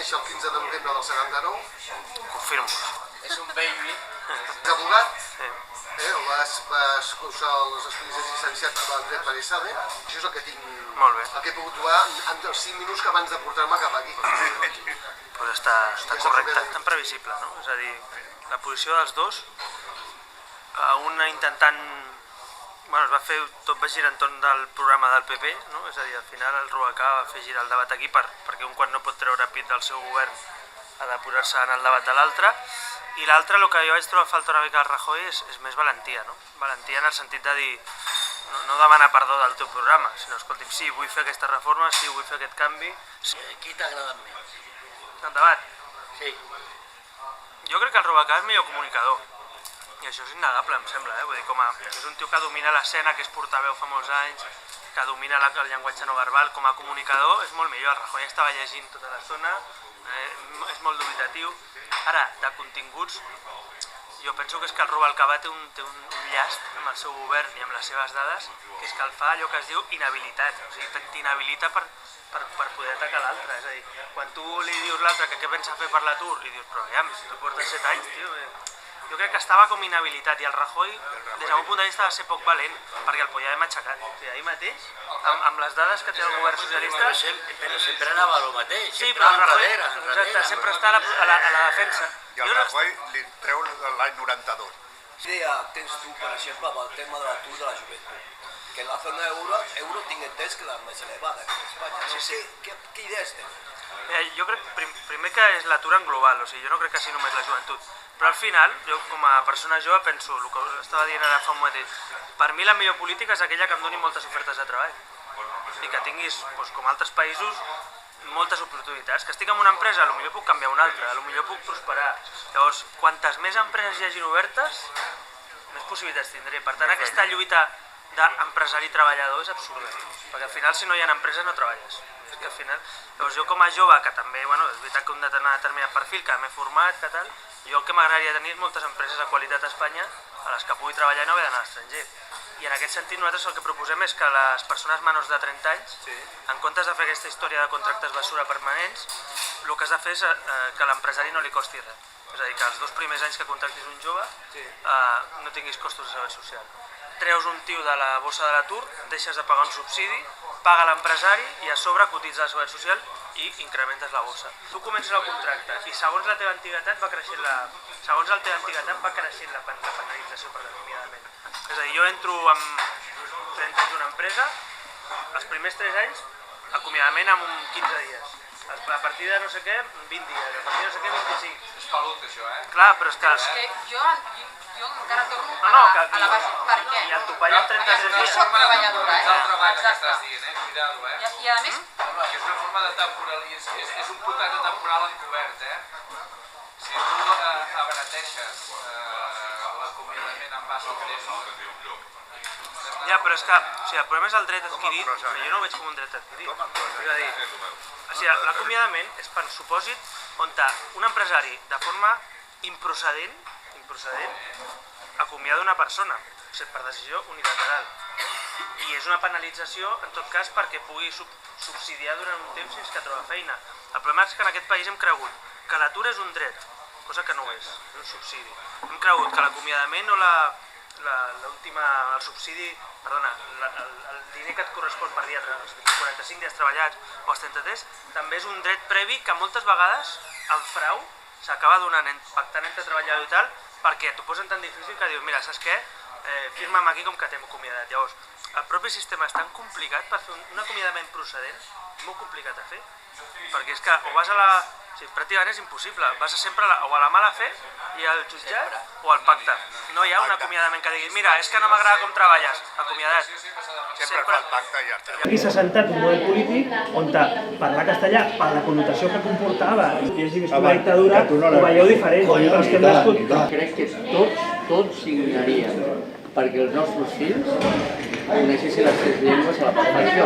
néixer el 15 de novembre del 79. Confirmo. És un baby. És abogat, vas cursar els estudis de llicenciat amb el dret per ISADE. Això és el que tinc, Molt bé. el que he pogut trobar en els 5 minuts que abans de portar-me cap aquí. Pues està correcte, tan previsible, no? És a dir, la posició dels dos, un intentant... Bueno, es va fer, tot va girar entorn del programa del PP, no? És a dir, al final el Rubalcaba va fer girar el debat aquí perquè un quan no pot treure pit del seu govern ha de posar-se en el debat de l'altre, i l'altre, el que jo vaig trobar falta una mica al Rajoy és més valentia, no? Valentia en el sentit de dir, no demanar perdó del teu programa, sinó, escolti'm, sí, vull fer aquesta reforma, sí, vull fer aquest canvi. Qui t'ha agradat més? El debat? Sí. Jo crec que el Rubalcaba és millor comunicador, i això és innegable, em sembla, vull dir, és un tio que domina l'escena, que és portaveu fa molts anys, que domina el llenguatge no verbal, com a comunicador és molt millor. El Rajoy estava llegint tota l'estona, és molt dubitatiu. Ara, de continguts, jo penso que és que el Rubalcaba té un llast amb el seu govern i amb les seves dades, que és que el fa allò que es diu inhabilitat, o sigui, t'inhabilita per poder atacar l'altre. És a dir, quan tu li dius l'altre que què pensa fer per l'atur, i dius, però aviam, si tu portes 7 anys, tio, jo crec que estava com inhabilitat, i el Rajoy, des del meu punt de vista, va ser poc valent, perquè el podia haver matxacat. O sigui, ahir mateix, amb les dades que té el govern socialista... Però sempre anava a lo mateix, sí, sempre però el Rajoy, enrere. exacte, sempre està a la defensa. I el Rajoy li treu l'any 92. ¿Qué idea tens tu, per exemple, amb el tema de l'atur de la joventut? Que en la zona euro tinc entès que la més elevada que Espanya. No? Sí. Què idees tens? Jo crec, primer, que és l'atur en global, o sigui, jo no crec que sigui només la joventut. Però al final, jo com a persona jove penso, el que estava dient ara fa un mateix, per mi la millor política és aquella que em doni moltes ofertes de treball. I que tinguis, com altres països, moltes oportunitats. Que estic en una empresa, potser puc canviar una altra, potser puc prosperar. Llavors, quantes més empreses hi hagin obertes, més possibilitats tindré. Per tant, aquesta lluita d'empresari-treballador és absurda, perquè al final, si no hi ha empreses, no treballes. És que al final, llavors jo com a jove, que també, és veritat que un determinat perfil, que m'he format, que tal, jo el que m'agradaria tenir és moltes empreses de qualitat a Espanya a les que pugui treballar i no haver d'anar a l'estranger. I en aquest sentit nosaltres el que proposem és que les persones menors de 30 anys, en comptes de fer aquesta història de contractes basura permanents, el que has de fer és que a l'empresari no li costi res. És a dir, que els 2 primers anys que contractis un jove no tinguis costos de seguretat social. Treus un tio de la bossa de l'atur, deixes de pagar un subsidi, paga l'empresari i a sobre cotitza la seguretat social i incrementes la bossa. Tu comences el contracte i segons la teva antiguitat va creixent la penalització per l'acomiadament. És a dir, jo entro amb 30 anys d'una empresa, els primers 3 anys, acomiadament amb 15 dies. A partir de no sé què, 20 dies, a partir de no sé què, 25. És pelut, això, Clar, però és que... Però és que jo encara torno a la base. Per què? I el topall en 33 No dies. soc treballadora, el treball que estàs dient, cuidado, I a més... Que és una forma de temporal, és un contracte temporal encobert, Si tu abarateixes l'acomiadament en base al temps... Ja, però és que, el problema és el dret adquirit, però jo no ho veig com un dret adquirit. És a dir, l'acomiadament és per supòsit on un empresari, de forma improcedent, acomiada una persona, per decisió unilateral. I és una penalització, en tot cas, perquè pugui subsidiar durant un temps fins que troba feina. El problema és que en aquest país hem cregut que l'atur és un dret, cosa que no ho és un subsidi. Hem cregut que l'acomiadament o el subsidi, el diner que et correspon per dia, els 45 dies treballats o els 33, també és un dret previ que moltes vegades, en frau, s'acaba pactant entre treballador i tal, perquè t'ho posen tan difícil que dius, mira, saps què? Firma'm aquí com que t'hem acomiadat. Llavors, el propi sistema és tan complicat per fer un acomiadament procedent, molt complicat a fer, perquè és que o vas a la... pràcticament és impossible, vas sempre o a la mala fe i al jutjat o al pacte. No hi ha un acomiadament que digui, mira, és que no m'agrada com treballes, acomiadat. Sempre fa el pacte i ja està. Aquí s'ha sentat un model polític on parlar castellà, per la connotació que comportava i hagi viscut la dictadura, ho veieu diferent. Crec que tots signaríem perquè els nostres fills coneixessin les 3 llengües a la perfecció.